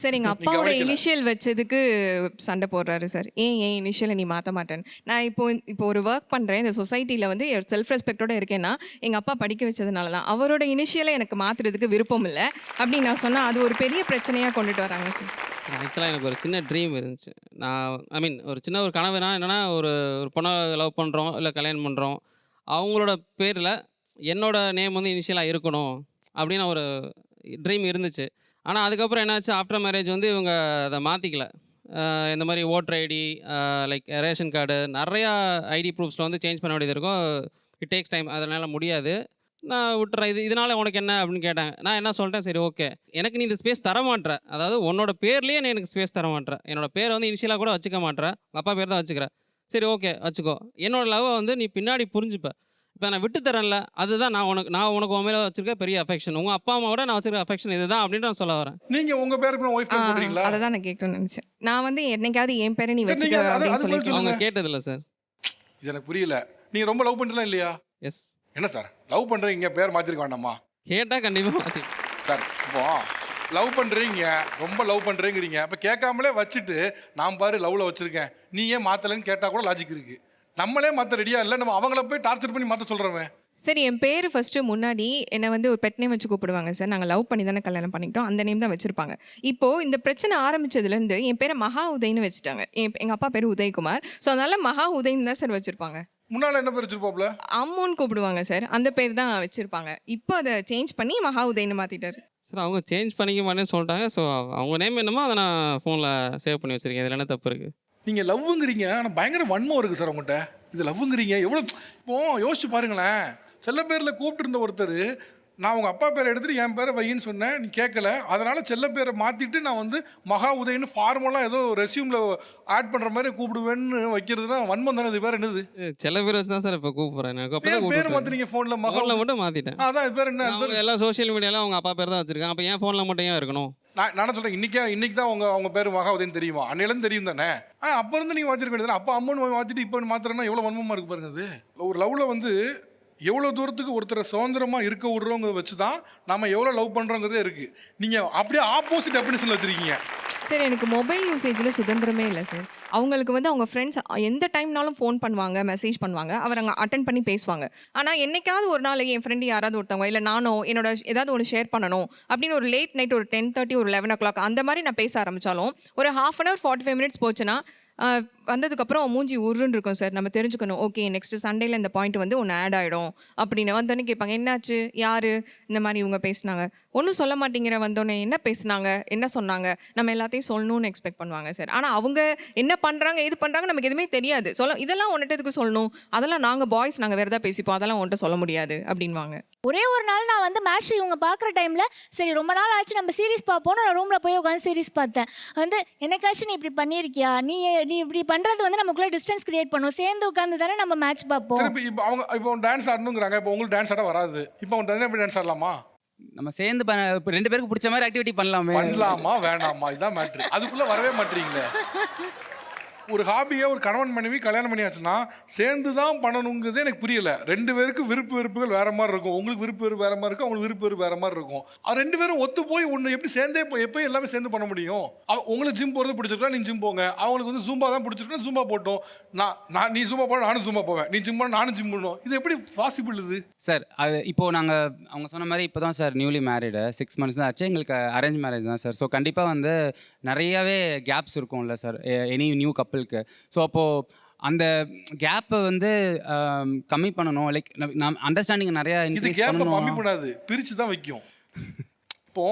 Sir எங்க நீ அப்பாவோட கவனிக்கல. இனிஷியல் வச்சதுக்கு சண்டை போடுறாரு சார். ஏன் இனிஷியலை நீ மாத்த மாட்டேன்னு. நான் இப்போ ஒரு ஒர்க் பண்றேன். இந்த சொசைட்டில வந்து செல்ஃப் ரெஸ்பெக்ட்டோட இருக்கேன்னா, எங்க அப்பா படிக்க வச்சதுனால தான். அவரோட இனிஷியலை எனக்கு மாத்துறதுக்கு விருப்பம் இல்ல. அப்படின்னு நான் சொன்னா, அது ஒரு பெரிய பிரச்சனையா கொண்டுட்டு வராங்க சார். ஆக்சுவலாக எனக்கு ஒரு சின்ன ட்ரீம் இருந்துச்சு. ஒரு சின்ன ஒரு கனவுனா என்னன்னா, ஒரு ஒரு பொண்ண லவ் பண்ணுறோம், இல்லை கல்யாணம் பண்ணுறோம். அவங்களோட பேரில் என்னோட நேம் வந்து இனிஷியலா இருக்கணும் அப்படின்னு ஒரு ட்ரீம் இருந்துச்சு. ஆனா அதுக்கப்புறம் என்னாச்சு, ஆஃப்டர் மேரேஜ் வந்து இவங்க அத மாத்திக்கல. இந்த மாரி voter ID, like ration card, நெறையா ஐடி ப்ரூஃப்ஸ்ல வந்து சேஞ்ச் பண்ண வேண்டியது இருக்கும். It takes time. அதனால முடியாது. நான் விட்டுறேன். இதனால உனக்கு என்ன அப்படின்னு கேட்டாங்க. நான் என்ன சொல்லிட்டேன், சரி ஓகே. எனக்கு நீ இந்த ஸ்பேஸ் தர மாட்ற. அதாவது உன்னோட பேர்லயே நீ எனக்கு ஸ்பேஸ் தர மாட்ற. என்னோட பேர வந்து இனிஷியலா கூட வச்சுக்க மாட்ற. உங்க அப்பா பேர் தான் வச்சுக்கிற. சரி ஓகே வச்சுக்கோ. என்னோட லவ்வ வந்து நீ பின்னாடி புரிஞ்சுப்ப. இப்ப நான் விட்டு தரேன்ல, அதுதான் நான் உனக்கு உன் மேல வச்சிருக்க பெரிய அஃபெக்ஷன். உங்க அப்பா அம்மாவோட நான் வச்சிருக்க அஃபெக்ஷன் இதுதான் அப்படின்னு நான் சொல்ல வரேன். நீங்க உங்க பேருக்கு ஒய்ஃப் பேர் போடுறீங்களா? அததான் நான் கேட்கணும்னு நினைச்சேன். நான் வந்து என்னைக்காவது என் பேரை நீ சரி, வச்சுக்க நீங்க அது- அப்படின்னு அது சொல்லிட்டு சொல்லுங்க. அவங்க கேட்டதில்ல சார். இது எனக்கு புரியல. நீங்க ரொம்ப லவ் பண்றீங்களா இல்லையா? எஸ். என்ன சார் லவ் பண்றீங்க பேர் மாத்திருக்க வேண்டாமா? கேட்டா கண்டிப்பா மாத்தி. சார் இப்போ லவ் பண்றீங்க, ரொம்ப லவ் பண்றீங்கிறீங்க. அப்ப கேட்காமலே வச்சுட்டு நான் பாரு லவ்ல வச்சிருக்கேன், நீ ஏன் மாத்தலன்னு கேட்டா கூட லாஜிக் இருக்கு. நம்மளே மாத்த ரெடியா இல்ல, நம்ம அவங்கள போய் டார்ச்சர் பண்ணி மாத்த சொல்றோமே. சரி என் பேர் ஃபர்ஸ்ட் முன்னாடி என்னை வந்து ஒரு பெட் நேம் வச்சு கூப்பிடுவாங்க சார். நாங்கள் லவ் பண்ணி தானே கல்யாணம் பண்ணிட்டோம். அந்த நேம் தான் வச்சிருப்பாங்க. இப்போ இந்த பிரச்சனை ஆரம்பிச்சதுலேருந்து என் பேரை மகா உதய்னு வச்சுட்டாங்க. எங்க அப்பா பேர் உதயகுமார். ஸோ அதனால மகா உதய்னு தான் சார் வச்சிருப்பாங்க. முன்னால என்ன பேர் வச்சிருப்பாப்ல? அம்முன்னு கூப்பிடுவாங்க சார். அந்த பேர் தான் வச்சிருப்பாங்க. இப்போ அதை சேஞ்ச் பண்ணி மகா உதய்னு மாத்திட்டாரு. சார் அவங்க சேஞ்ச் பண்ணிக்க மாட்டேன்னு சொல்லிட்டாங்க. ஸோ அவங்க நேம் என்னமோ அதை நான் ஃபோனில் சேவ் பண்ணி வச்சிருக்கேன். இதில் என்ன தப்பு இருக்கு? நீங்க லவ்ங்கிறீங்க, ஆனா பயங்கர வன்மம் இருக்கு சார் உங்கள்கிட்ட. இது லவ்ங்கிறீங்க எவ்வளோ. இப்போ யோசிச்சு பாருங்களேன், செல்ல பேரில் கூப்பிட்டு இருந்த ஒருத்தர், நான் உங்கள் அப்பா பேரை எடுத்துட்டு என் பேரை வையின்னு சொன்னேன், நீ கேட்கல, அதனால செல்ல பேரை மாற்றிட்டு நான் வந்து மகா உதயன்னு ஃபார்மலாக ஏதோ ரெஸ்யூமில் ஆட் பண்ணுற மாதிரி கூப்பிடுவேன்னு வைக்கிறது தான் வன்மம் தானே. இது பேர் என்னது? சில பேர் வச்சு தான் சார் இப்போ கூப்பிட்றேன். எனக்கு அப்போ தான் பேர் கூப்பிட்டு மாற்றினீங்க ஃபோனில் மகா. ஃபோனில் மட்டும் மாற்றிட்டேன். அதான் இது பேர் என்ன? அது பேர் எல்லா சோஷியல் மீடியாவில் அவங்க அப்பா பேர் தான் வச்சிருக்காங்க. அப்போ என் ஃபோனில் மட்டும் ஏன் இருக்கணும்? நான் சொல்கிறேன், இன்னைக்கு தான் அவங்க பேர் மகா உதயன் தெரியுமா? அன்னையிலேருந்து தெரியும் தானே. அப்போ இருந்து நீங்கள் வச்சிருக்க வேண்டியது. அப்போ அம்மன் மாற்றிட்டு இப்போ மாத்திரன்னா எவ்வளோ வன்மமாக இருக்கு பாருங்க. அது ஒரு லவ்வில் வந்து எவ்வளோ தூரத்துக்கு ஒருத்தரை சுதந்திரமாக இருக்க விடுறோங்கிறத வச்சு தான் நம்ம எவ்வளோ லவ் பண்ணுறோங்கிறதே இருக்குது. நீங்கள் அப்படியே ஆப்போசிட் டெஃபினிஷனில் வச்சுருக்கீங்க. சார் எனக்கு மொபைல் யூசேஜில் சுதந்திரமே இல்லை சார். அவங்களுக்கு வந்து அவங்க ஃப்ரெண்ட்ஸ் எந்த டைம்னாலும் ஃபோன் பண்ணுவாங்க, மெசேஜ் பண்ணுவாங்க, அவர் அங்கே அட்டன் பண்ணி பேசுவாங்க. ஆனால் என்னைக்காவது ஒரு நாள் என் ஃப்ரெண்டு யாராவது ஒருத்தவங்க இல்லை நானோ என்னோட ஏதாவது ஒன்று ஷேர் பண்ணணும் அப்படின்னு ஒரு லேட் நைட் ஒரு 10:30 ஒரு 11 o'clock அந்த மாதிரி நான் பேச ஆரம்பித்தாலும் ஒரு 1/2 hour 45 minutes போச்சுன்னா வந்ததுக்கப்புறம் மூஞ்சி உருன்னு இருக்கும் சார். நம்ம தெரிஞ்சுக்கணும், ஓகே நெக்ஸ்ட் சண்டேல இந்த பாயிண்ட் வந்து ஒன்று ஆட் ஆகிடும் அப்படின்னு. வந்தோடனே கேட்பாங்க, என்னாச்சு, யார் இந்த மாதிரி இவங்க பேசினாங்க, ஒன்றும் சொல்ல மாட்டேங்கிற. வந்தோடனே என்ன பேசுனாங்க, என்ன சொன்னாங்க, நம்ம எல்லாத்தையும் சொல்லணும்னு எக்ஸ்பெக்ட் பண்ணுவாங்க சார். ஆனால் அவங்க என்ன பண்ணுறாங்க எது பண்ணுறாங்க நமக்கு எதுவுமே தெரியாது. இதெல்லாம் ஒன்றுட்டு எதுக்கு சொல்லணும், அதெல்லாம் நாங்கள் பாய்ஸ் நாங்கள் வேறு தான் பேசிப்போம், அதெல்லாம் ஒன்றுட்டு சொல்ல முடியாது அப்படின்வாங்க. ஒரே ஒரு நாள் நான் வந்து மேட்ச் இவங்க பார்க்குற டைமில் சரி ரொம்ப நாள் ஆச்சு நம்ம சீரிஸ் பார்ப்போன்னு நான் ரூமில் போய் உட்காந்து சீரிஸ் பார்த்தேன். வந்து என்னைக்காச்சும் நீ இப்படி பண்ணியிருக்கியா, நீ இப்படி பண்ணுறது வந்து நமக்குள்ளே டிஸ்டன்ஸ் கிரியேட் பண்ணும். சேர்ந்து உட்காந்து தானே நம்ம மேட்ச் பார்ப்போம். இப்போ அவங்க டான்ஸ் ஆடணுங்கிறாங்க. இப்போ உங்களுக்கு டான்ஸ் ஆட வராது. இப்போ அவங்க எப்படி டான்ஸ் ஆடலாமா? நம்ம சேர்ந்து இப்போ 2 பேருக்கு பிடிச்ச மாதிரி ஆக்டிவிட்டி பண்ணலாமா வேண்டாமா, இதுதான் மேட்ரு. அதுக்குள்ளே வரவே மாட்டீங்களே. ஒரு ஹாபியை ஒரு கணவன் மனைவி கல்யாணம் பண்ணியாச்சுன்னா சேர்ந்து தான் பண்ணணுங்கிறது எனக்கு புரியல. 2 பேருக்கும் வெறுப்புகள் வேற மாதிரி இருக்கும். உங்களுக்கு விருப்பு வேற மாதிரி இருக்கும், அவங்களுக்கு விருப்பு வேற மாதிரி இருக்கும். 2 பேரும் ஒத்து போய் ஒன்று எப்படி சேர்ந்தே எப்போ எல்லாமே சேர்ந்து பண்ண முடியும்? உங்களுக்கு ஜிம் போகிறது பிடிச்சிருக்கா, நீ ஜிம் போங்க. அவங்களுக்கு வந்து ஜூம்பா தான் பிடிச்சிருக்கா, ஜூம்பா போட்டோம். நீ ஜூம்பா போட நானும் ஜூம்பா போவேன், நீ ஜிம் பண்ண நானும் ஜிம் பண்ணுவோம். இது எப்படி பாசிபிள் இது சார்? அது இப்போது நாங்கள் அவங்க சொன்ன மாதிரி இப்போ தான் சார் நியூலி மேரிடு 6 months தான் ஆச்சு. எங்களுக்கு அரேஞ்ச் மேரேஜ் தான் சார். ஸோ கண்டிப்பாக வந்து நிறையாவே கேப்ஸ் இருக்கும்ல சார் எனி நியூ கப்புளுக்கு. ஸோ அப்போது அந்த கேப்பை வந்து கம்மி பண்ணணும். லைக் நான் அண்டர்ஸ்டாண்டிங் நிறையா இது கேப்பை கம்மி பண்ணாது, பிரித்து தான் வைக்கும். இப்போ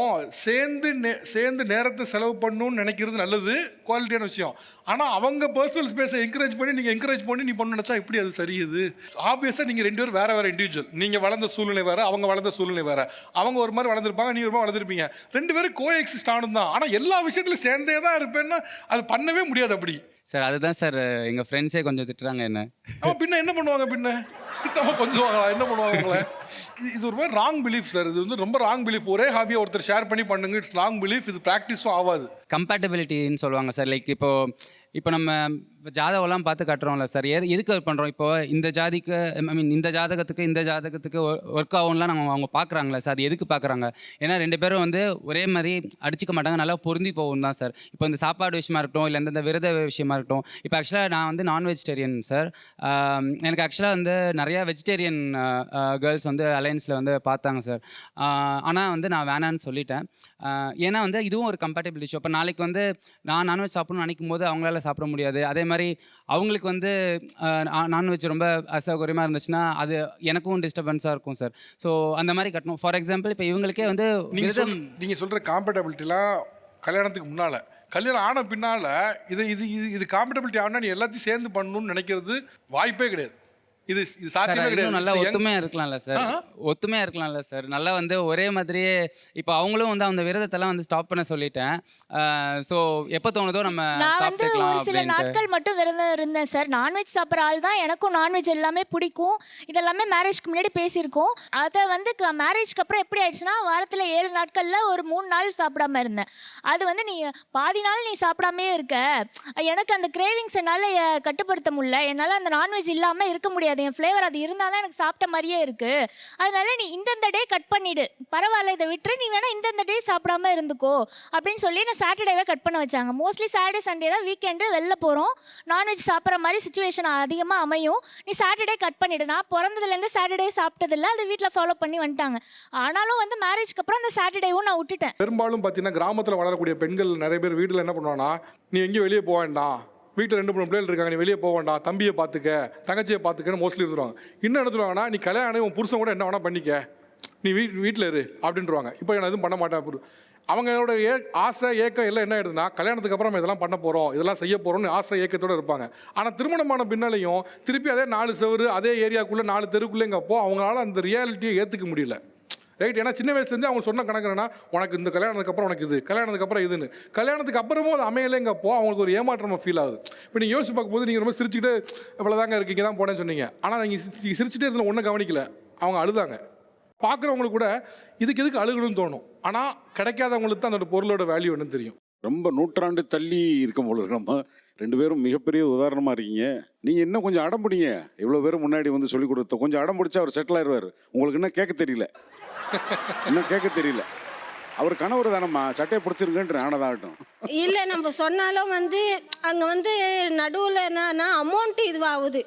சேர்ந்து நேரத்தை செலவு பண்ணணும்னு நினைக்கிறது நல்லது, குவாலிட்டியான விஷயம். ஆனால் அவங்க பர்சனல் ஸ்பேஸை என்கரேஜ் பண்ணி நீங்கள் என்கரேஜ் பண்ணி நீ பண்ண நினச்சா எப்படி அது சரி? இது ஆப்வியஸாக நீங்கள் 2 பேரும் வேறு இண்டிவிஜுவல். நீங்கள் வளர்ந்த சூழ்நிலை வேறு, அவங்க வளர்ந்த சூழ்நிலை வேறு. அவங்க ஒரு மாதிரி வளர்ந்துருப்பாங்க, நீ ஒரு மாதிரி வளர்ந்துருப்பீங்க. 2 பேரும் கோ எக்ஸிஸ்ட் ஆனது தான். ஆனால் எல்லா விஷயத்துலையும் சேர்ந்தே தான் இருப்பேன்னா அது பண்ணவே முடியாது அப்படி சார். அதுதான் சார் எங்கள் ஃப்ரெண்ட்ஸே கொஞ்சம் திட்டுறாங்க என்ன. பின்ன என்ன பண்ணுவாங்க? பின்ன திட்டமாக கொஞ்சம் என்ன பண்ணுவாங்க உங்களை? இது ஒரு மாதிரி ராங் பிலீஃப் சார். இது வந்து ரொம்ப ராங் பிலீஃப். ஒரே ஹாபியை ஒருத்தர் ஷேர் பண்ணி பண்ணுங்க, இட்ஸ் ராங் பிலீஃப். இது ப்ராக்டிஸும் ஆகாது. கம்பேட்டபிலிட்டின்னு சொல்லுவாங்க சார். லைக் இப்போ நம்ம இப்போ ஜாதகம்லாம் பார்த்து கட்டுறோம்ல சார், எதுக்கு பண்ணுறோம்? இப்போ இந்த ஜாதிக்கு ஐ மீன் இந்த ஜாதகத்துக்கு ஒர்க் ஆகும்லாம் அவங்க பார்க்குறாங்களே சார், அது எதுக்கு பார்க்குறாங்க? ஏன்னா 2 பேரும் வந்து ஒரே மாதிரி அடிச்சிக்க மாட்டாங்க, நல்லா பொருந்தி போகும் தான் சார். இப்போ இந்த சாப்பாடு விஷயமா இருக்கட்டும், இல்லை இந்த விரத விஷயமா இருக்கட்டும். இப்போ ஆக்சுவலாக நான் வந்து நான் வெஜிடேரியன் சார். எனக்கு ஆக்சுவலாக வந்து நிறையா வெஜிடேரியன் கேர்ள்ஸ் வந்து அலையன்ஸில் வந்து பார்த்தாங்க சார். ஆனால் வந்து நான் வேணான்னு சொல்லிட்டேன். ஏன்னா வந்து இதுவும் ஒரு கம்பேட்டபிள் இஷ்யூ. இப்போ நாளைக்கு வந்து நான் நான்வெஜ் சாப்பிடணும்னு நினைக்கும் போது அவங்களால சாப்பிட முடியாது. அதே மாதிரி அவங்களுக்கு வந்து நான்வெஜ் ரொம்ப அசௌகரியமாக இருந்துச்சுன்னா அது எனக்கும் டிஸ்டர்பன்ஸாக இருக்கும் சார். ஸோ அந்த மாதிரி கட்டணும். ஃபார் எக்ஸாம்பிள் இப்போ இவங்களுக்கே வந்து நீங்கள் சொல்கிற காம்பேட்டபிலிட்டிலாம் கல்யாணத்துக்கு முன்னால், கல்யாணம் ஆன பின்னால் இது இது இது இது காம்பேட்டபிலிட்டி ஆனால் நீ எல்லாத்தையும் சேர்ந்து பண்ணணும்னு நினைக்கிறது வாய்ப்பே கிடையாது. இது சாத்தியமே கிடையாது. நல்லா ஒத்துமையாக இருக்கலாம்ல சார், ஒத்துமையாக இருக்கலாம்ல சார். நல்லா வந்து ஒரே மாதிரியே இப்போ அவங்களும் வந்து அந்த விரதத்தெல்லாம் வந்து ஸ்டாப் பண்ண சொல்லிட்டேன். ஸோ எப்போ தோணுதோ நம்ம நான் வந்து சாப்பிட்டுக்கலாம் ஒரு சில அப்படின்ட்டு. நாட்கள் மட்டும் விரதம் இருந்தேன் சார். நான்வெஜ் சாப்பிட்ற ஆள் தான். எனக்கும் நான்வெஜ் எல்லாமே பிடிக்கும். இதெல்லாமே மேரேஜ்க்கு முன்னாடி பேசியிருக்கோம். அதை வந்து மேரேஜ்க்கு அப்புறம் எப்படி ஆயிடுச்சுன்னா, வாரத்தில் 7 நாட்களில் ஒரு 3 நாள் சாப்பிடாம இருந்தேன். அது வந்து நீ பாதி நாள் நீ சாப்பிடாமே இருக்க. எனக்கு அந்த கிரேவிங்ஸ் என்னால் கட்டுப்படுத்த முடியல. என்னால் அந்த நான்வெஜ் இல்லாமல் இருக்க முடியாது. என் ஃப்ளேவர் அது இருந்தால் தான் எனக்கு சாப்பிட்ட மாதிரியே இருக்குது. அதனால நீ இந்தந்த டே கட் பண்ணிவிடு, பரவாயில்ல இதை விட்டுரு, நீ வேணால் இந்தந்த டே சாப்பிடாம இருந்துக்கோ அப்படின்னு சொல்லி நான் சாட்டர்டேவே கட் பண்ண வச்சாங்க. மோஸ்ட்லி சாட்டர்டே சண்டே தான் வீக்கெண்டு வெளில போகிறோம், நான்வெஜ் சாப்பிட்ற மாதிரி சுச்சுவேஷன் அதிகமாக அமையும். நீ சாட்டர்டே கட் பண்ணிவிடு. நான் பிறந்ததுலேருந்து சாட்டர்டே சாப்பிட்டதில்ல, அது வீட்டில் ஃபாலோ பண்ணி வந்துட்டாங்க. ஆனாலும் வந்து மேரேஜ்க்கு அப்புறம் அந்த சாட்டர்டேவும் நான் விட்டுட்டேன். பெரும்பாலும் பார்த்தீங்கன்னா கிராமத்தில் வளரக்கூடிய பெண்கள் நிறைய பேர் வீட்டில் என்ன பண்ணுவாங்கன்னா, நீ எங்கேயும் வெளியே போக வேண்டாம், வீட்டில் 2 3 பிள்ளைகள் இருக்காங்க, நீ வெளியே போக வேண்டாம், தம்பியை பார்த்துக்க, தங்கச்சியை பார்த்துக்கன்னு மோஸ்ட்லி இருந்துருவாங்க. இன்னும் என்ன சொல்லுவாங்கன்னா, நீ கல்யாணம் உன் புருஷன் கூட என்ன வேணா பண்ணிக்க, நீ வீட்டில் இரு அப்படின்ட்டுருவாங்க. இப்போ நான் எதுவும் பண்ண மாட்டேன். அவங்களோட ஆசை ஏக்கம் எல்லாம் என்ன ஆயிடுதுன்னா, கல்யாணத்துக்கு அப்புறம் நம்ம இதெல்லாம் பண்ண போகிறோம், இதெல்லாம் செய்ய போகிறோம்னு ஆசை ஏக்கத்தோடு இருப்பாங்க. ஆனால் திருமணமான பின்னாலையும் திருப்பி அதே 4 செவரு அதே ஏரியாக்குள்ளே 4 தெருக்குள்ளேங்கப்போ அவங்களால அந்த ரியாலிட்டியை ஏற்றுக்க முடியல. ரைட்? ஏன்னா சின்ன வயசுலேருந்து அவங்க சொன்ன கணக்கு என்னன்னா, உனக்கு இந்த கல்யாணத்துக்கு அப்புறம் உனக்கு இது, கல்யாணத்துக்கு அப்புறம் இதுன்னு. கல்யாணத்துக்கு அப்புறமும் அது அமையலைங்கப்போ அவங்களுக்கு ஒரு ஏமாற்றமாக ஃபீல் ஆகுது. இப்போ நீங்கள் யோசிச்சு பார்க்கும்போது நீங்கள் ரொம்ப சிரிச்சுக்கிட்டு இவ்வளோதாங்க இருக்கீங்க தான் போனேன்னு சொன்னீங்க. ஆனால் நீங்கள் சிரிச்சுட்டே இருந்தால் ஒன்றும் கவனிக்கல, அவங்க அழுதாங்க. பார்க்குறவங்களுக்கு கூட இதுக்கு எதுக்கு அழுகணும்னு தோணும். ஆனால் கிடைக்காதவங்களுக்கு தான் அந்த பொருளோட வேல்யூ என்னன்னு தெரியும். ரொம்ப நூற்றாண்டு தள்ளி இருக்கும் போல இருக்கு. நம்ம 2 பேரும் மிகப்பெரிய உதாரணமாக இருக்கீங்க. நீங்கள் இன்னும் கொஞ்சம் அடம் பிடிங்க. இவ்வளோ பேரும் முன்னாடி வந்து சொல்லிக் கொடுத்த கொஞ்சம் அடம் பிடிச்சா அவர் செட்டில் ஆயிடுவார். உங்களுக்கு இன்னும் கேட்க தெரியல, இன்னும் கேட்க தெரியல. அவர் கணவர் தானம்மா, சட்டையை பிடிச்சிருக்கேன்ற ஆனதாகட்டும். இல்லை, நம்ம சொன்னாலும் வந்து அங்கே வந்து நடுவில் என்னன்னா அமௌண்ட்டு இதுவாகுது.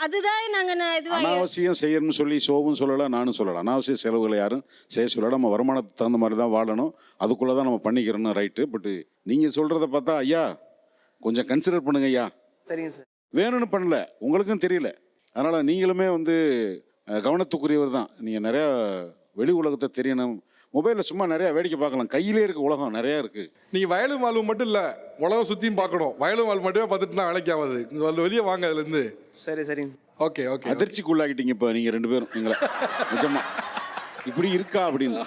அதுதான் நாங்கள் அனாவசியம் செய்யணும்னு சொல்லி ஷோவும் சொல்லலாம், நானும் சொல்லலாம். அனாவசிய செலவுகளை யாரும் செய்ய சொல்லலாம். நம்ம வருமானத்துக்கு தகுந்த மாதிரி தான் வாழணும், அதுக்குள்ளே தான் நம்ம பண்ணிக்கிறோன்னு ரைட்டு. பட்டு நீங்கள் சொல்கிறத பார்த்தா ஐயா கொஞ்சம் கன்சிடர் பண்ணுங்க ஐயா. சரிங்க சார். வேணும்னு பண்ணல, உங்களுக்கும் தெரியல. அதனால் நீங்களுமே வந்து கவனத்துக்குரியவர் தான். நீங்கள் நிறையா வெளி உலகத்தை தெரியணும். மொபைலில் சும்மா நிறையா வேடிக்கை பார்க்கலாம், கையிலே இருக்க உலகம் நிறையா இருக்குது. நீங்கள் வயலும் வாழ்வு மட்டும் இல்லை, உலகம் சுற்றியும் பார்க்கணும். வயலும் வாழ்வு மட்டுமே பார்த்துட்டுனா வேலைக்கு ஆகாது. வெளியே வாங்க அதுலேருந்து. சரி சரிங்க. Okay okay. அதிர்ச்சிக்குள்ளாகிட்டீங்க இப்போ நீங்கள் 2 பேரும் எங்களை. நிஜமா இப்படி இருக்கா அப்படின்னு.